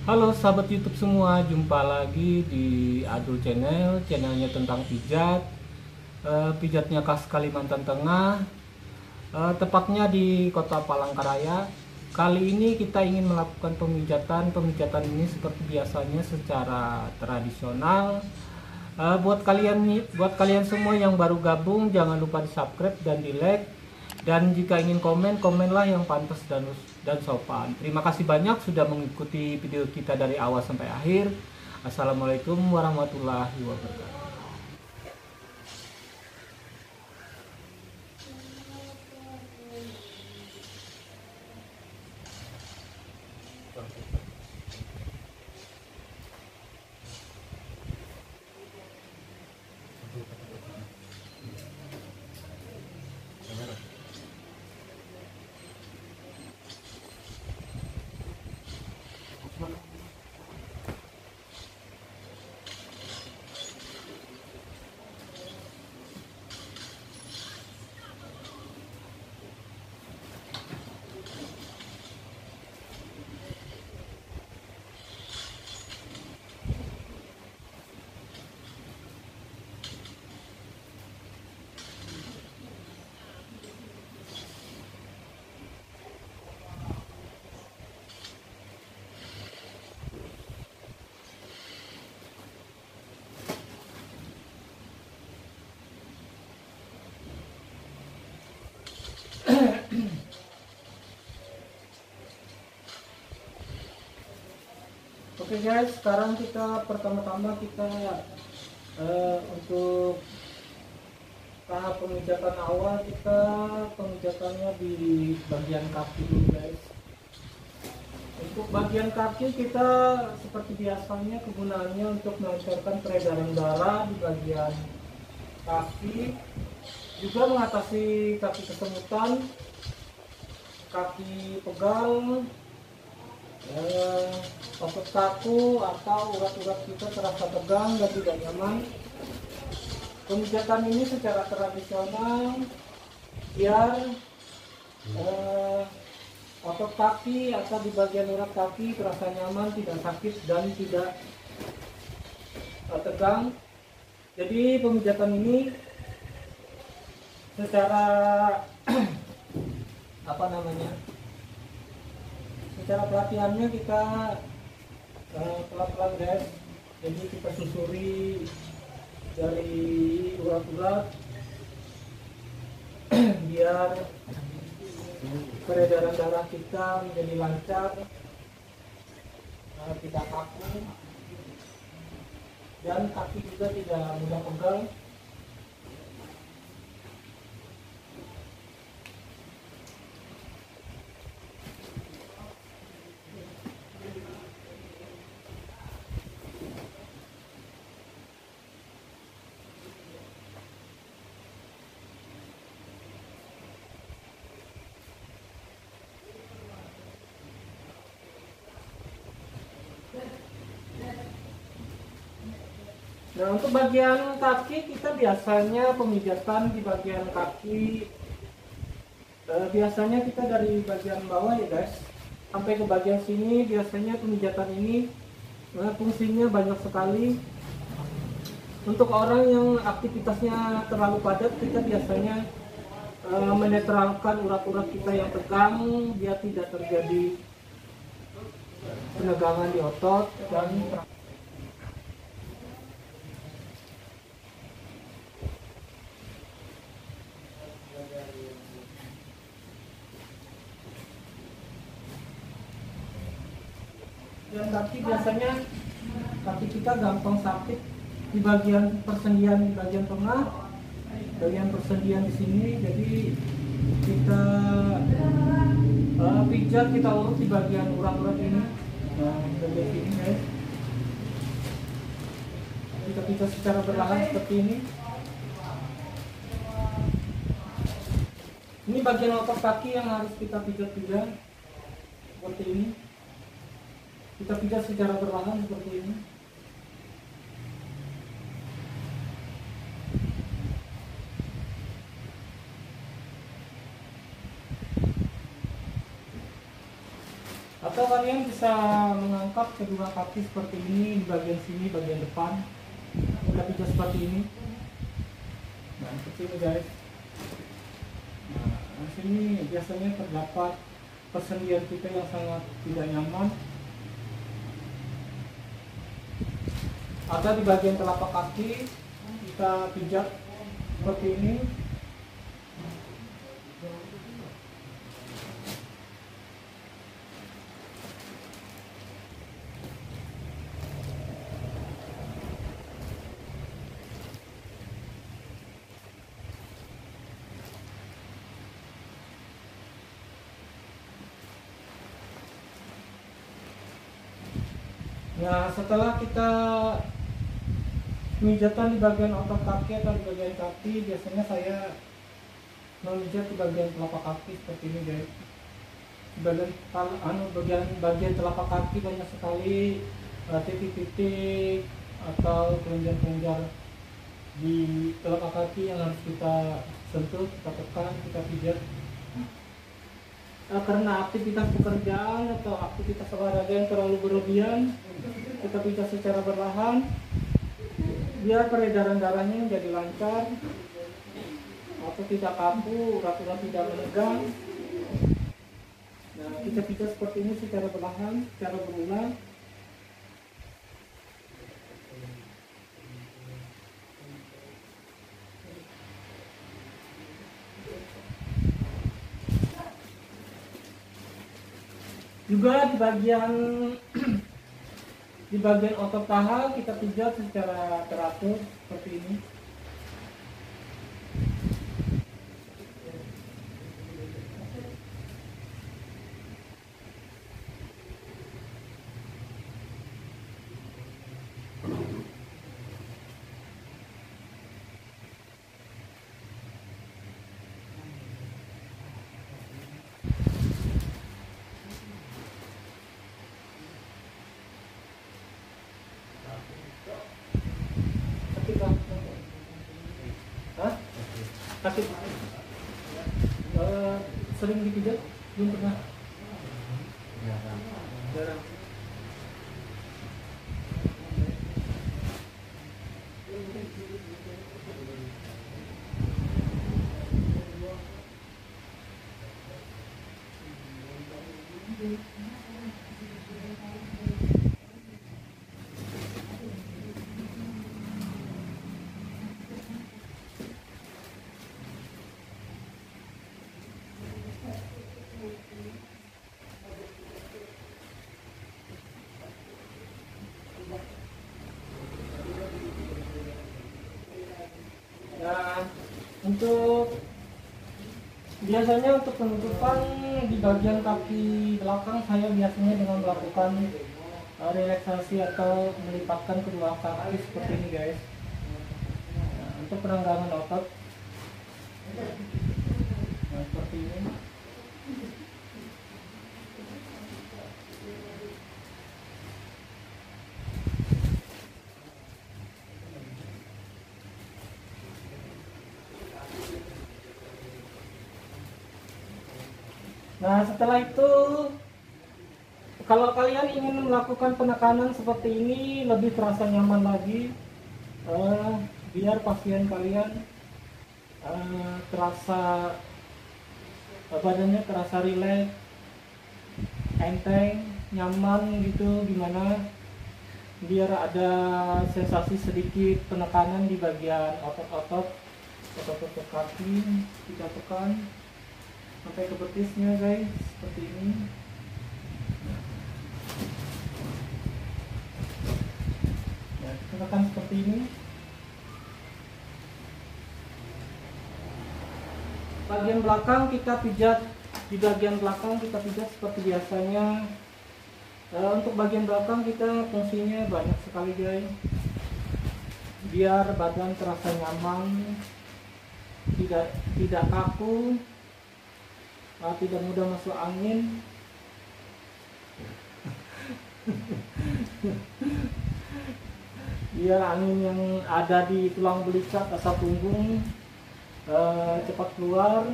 Halo sahabat YouTube semua, jumpa lagi di Adul Channel, channelnya tentang pijat, pijatnya khas Kalimantan Tengah, tepatnya di Kota Palangkaraya. Kali ini kita ingin melakukan pemijatan ini seperti biasanya secara tradisional. Buat kalian semua yang baru gabung, jangan lupa di subscribe dan di like. Dan jika ingin komen, komenlah yang pantas dan sopan. Terima kasih banyak sudah mengikuti video kita dari awal sampai akhir. Assalamualaikum warahmatullahi wabarakatuh. Oke guys, sekarang pertama-tama kita untuk tahap pemijatan awal, kita pemijatannya di bagian kaki dulu guys. Untuk bagian kaki kita seperti biasanya kegunaannya untuk melancarkan peredaran darah di bagian kaki, juga mengatasi kaki kesemutan, kaki pegal, otot kaku atau urat-urat kita terasa tegang dan tidak nyaman. Pemijatan ini secara tradisional biar otot kaki atau di bagian urat kaki terasa nyaman, tidak sakit dan tidak tegang. Jadi pemijatan ini secara secara pelatihannya kita pelan-pelan guys. Jadi kita susuri dari urat-urat biar peredaran darah kita menjadi lancar, tidak kaku, dan kaki juga tidak mudah pegal. Nah, untuk bagian kaki kita biasanya pemijatan di bagian kaki biasanya kita dari bagian bawah ya guys sampai ke bagian sini. Biasanya pemijatan ini fungsinya banyak sekali. Untuk orang yang aktivitasnya terlalu padat, kita biasanya menetralkan urat-urat kita yang tegang biar tidak terjadi penegangan di otot dan kaki. Biasanya kaki kita gampang sakit di bagian persendian, di bagian tengah, bagian persendian di sini. Jadi kita pijat, kita urut di bagian urat-urat ini. Nah, bagian ini guys, kita pijat secara perlahan seperti ini. Ini bagian otot kaki yang harus kita pijat-pijat seperti ini. Kita pijat secara perlahan seperti ini. Atau kalian bisa mengangkat kedua kaki seperti ini, di bagian sini, bagian depan kita pijat seperti ini. Nah, seperti ini guys. Nah, di sini biasanya terdapat persendian kita yang sangat tidak nyaman. Atau di bagian telapak kaki kita pijat seperti ini. Nah, setelah kita pemijatan di bagian otot kaki atau di bagian kaki, biasanya saya memijat di bagian telapak kaki seperti ini guys. Di bagian telapak kaki banyak sekali titik-titik atau kelenjar-kelenjar di telapak kaki yang harus kita sentuh, kita tekan, kita pijat. Karena aktivitas pekerjaan atau aktivitas olahraga yang terlalu berlebihan, kita pijat secara perlahan biar peredaran darahnya menjadi lancar atau tidak kaku, urat-urat tidak menegang. Nah, kita pijat seperti ini secara perlahan, secara berulang. Juga di bagian otot paha kita pijat secara teratur seperti ini. Sakit sering dipijat? Belum pernah? Jarang. Nah, biasanya untuk penutupan di bagian kaki belakang, saya biasanya dengan melakukan relaksasi atau melipatkan kedua kaki seperti ini guys. Nah, untuk penanggangan otot, nah, seperti ini. Nah, setelah itu kalau kalian ingin melakukan penekanan seperti ini lebih terasa nyaman lagi, biar pasien kalian terasa badannya terasa rileks, enteng, nyaman gitu, gimana biar ada sensasi sedikit penekanan di bagian otot-otot kaki, kita tekan sampai ke betisnya guys, seperti ini. Nah, kita tekan seperti ini. Bagian belakang kita pijat, di bagian belakang kita pijat seperti biasanya. Untuk bagian belakang kita fungsinya banyak sekali guys, biar badan terasa nyaman, tidak kaku, tidak mudah masuk angin. Biar angin yang ada di tulang belikat asal punggung cepat keluar,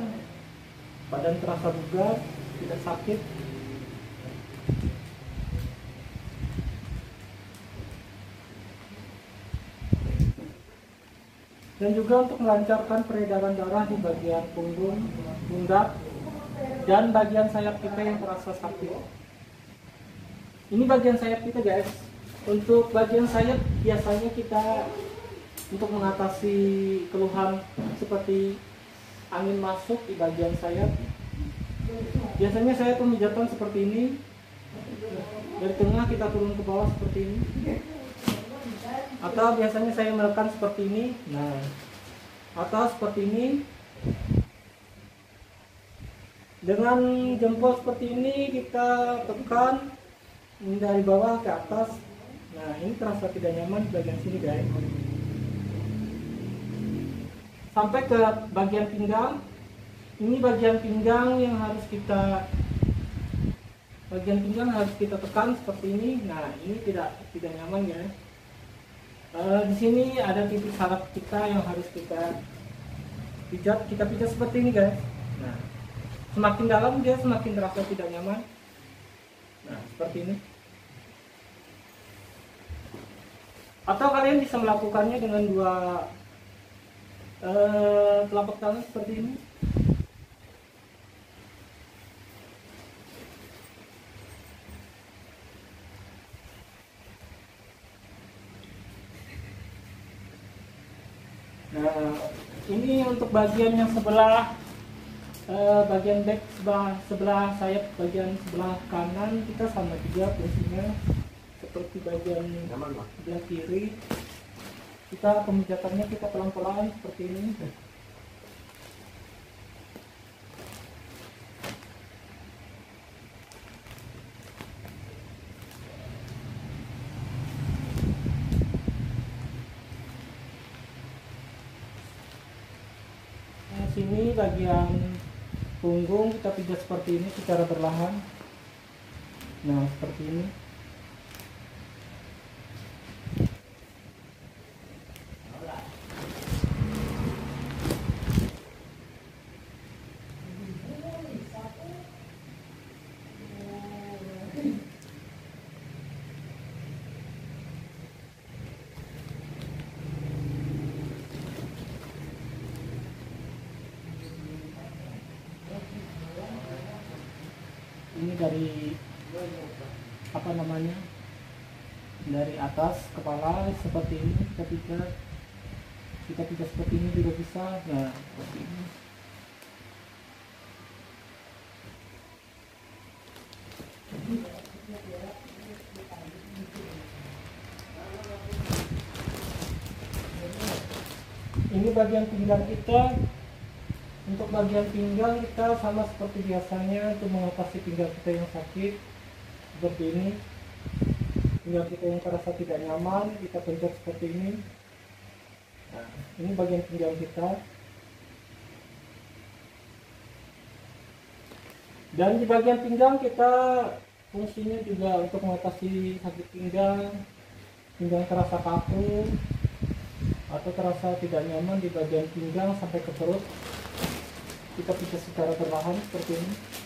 badan terasa bugar, tidak sakit. dan juga untuk melancarkan peredaran darah di bagian punggung, pundak, dan bagian sayap kita yang terasa sakit. Ini bagian sayap kita guys. Untuk bagian sayap biasanya kita untuk mengatasi keluhan seperti angin masuk di bagian sayap, biasanya saya pemijatan seperti ini. Dari tengah kita turun ke bawah seperti ini. Atau biasanya saya menekan seperti ini. Nah, atau seperti ini. Dengan jempol seperti ini kita tekan dari bawah ke atas. Nah, ini terasa tidak nyaman di bagian sini guys. Sampai ke bagian pinggang. Ini bagian pinggang yang harus kita tekan seperti ini. Nah, ini tidak nyaman ya. Di sini ada titik saraf kita yang harus kita pijat seperti ini guys. Nah, semakin dalam dia semakin terasa tidak nyaman. Nah, seperti ini. Atau kalian bisa melakukannya dengan dua telapak tangan seperti ini. Nah, ini untuk bagian yang sebelah bagian back sebelah sayap bagian sebelah kanan kita sama juga fungsinya seperti bagian sebelah kiri. Kita pemijatannya kita pelan-pelan seperti ini. Sini bagian punggung kita pijat seperti ini secara perlahan. Nah, seperti ini. Ini dari dari atas kepala seperti ini kita pijat seperti ini juga bisa. Nah, seperti ini. Ini bagian pinggang kita. Untuk bagian pinggang kita sama seperti biasanya untuk mengatasi pinggang kita yang sakit seperti ini. Pinggang kita yang terasa tidak nyaman kita pencet seperti ini. Nah, ini bagian pinggang kita. Dan di bagian pinggang kita fungsinya juga untuk mengatasi sakit pinggang terasa kaku atau terasa tidak nyaman di bagian pinggang sampai ke perut. Kita pijat secara perlahan seperti ini.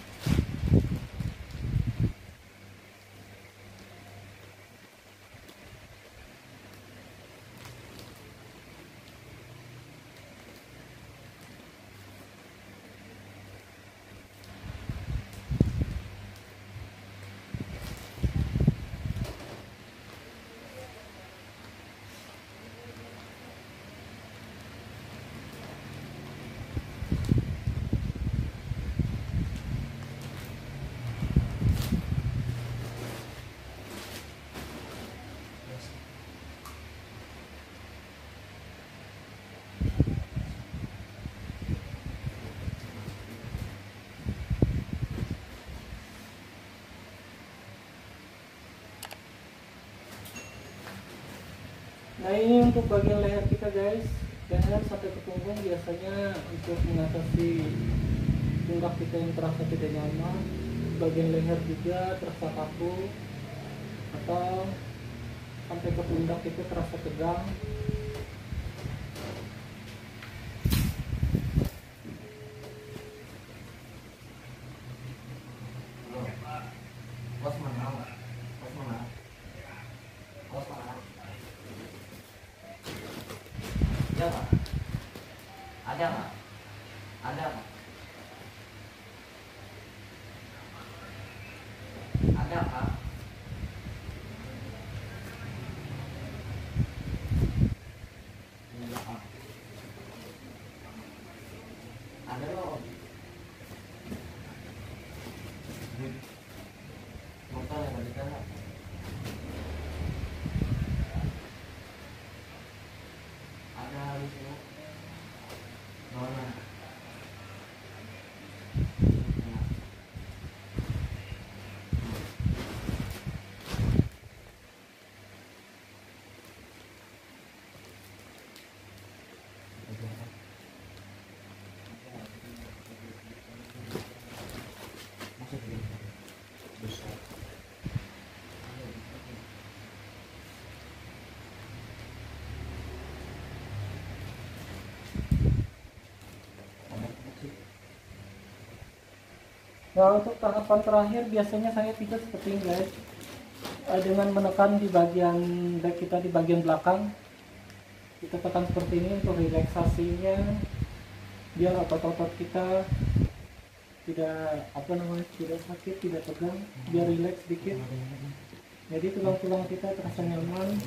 Nah, ini untuk bagian leher kita guys. Leher sampai ke punggung biasanya untuk mengatasi pundak kita yang terasa tidak nyaman. Bagian leher juga terasa kaku atau sampai ke pundak itu terasa tegang. Ada nggak? Ada nggak? Ada kak? Enggak, Kak. Ada loh. Motor yang ada di sana. Ada di sini. Mana? Besar. Nah, untuk tahapan terakhir biasanya saya pijat seperti ini guys. Dengan menekan di bagian back kita di bagian belakang. Kita tekan seperti ini untuk relaksasinya, biar otot-otot kita tidak tidak sakit, tidak tegang, biar rileks sedikit. Jadi tulang-tulang kita terasa nyaman.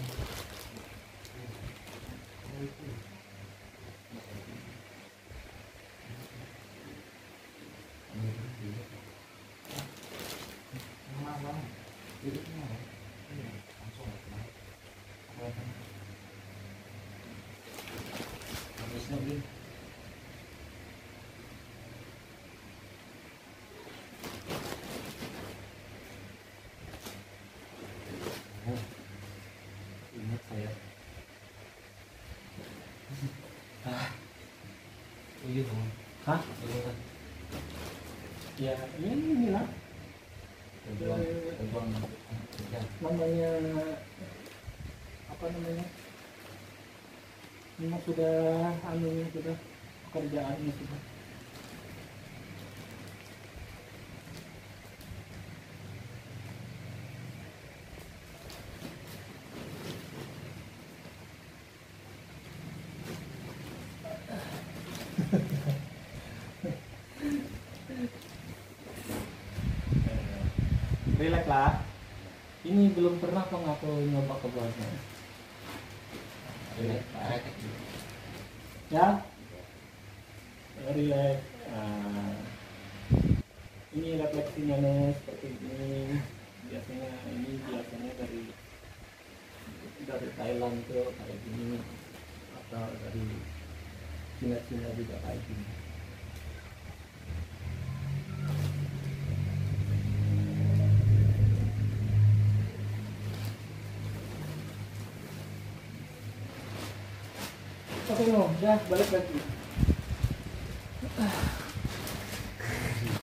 Ingat saya. Iya dong. Hah? Iya. Ya, inilah Terbang. namanya apa namanya? Memang sudah sudah pekerjaannya sudah. Relax lah. Ini belum pernah kok aku nyoba ke bawahnya. Ya, relax. Ini refleksinya nih seperti ini. Biasanya dari Thailand tuh kayak gini, atau dari Cina juga kayak gini. Oke, udah balik lagi.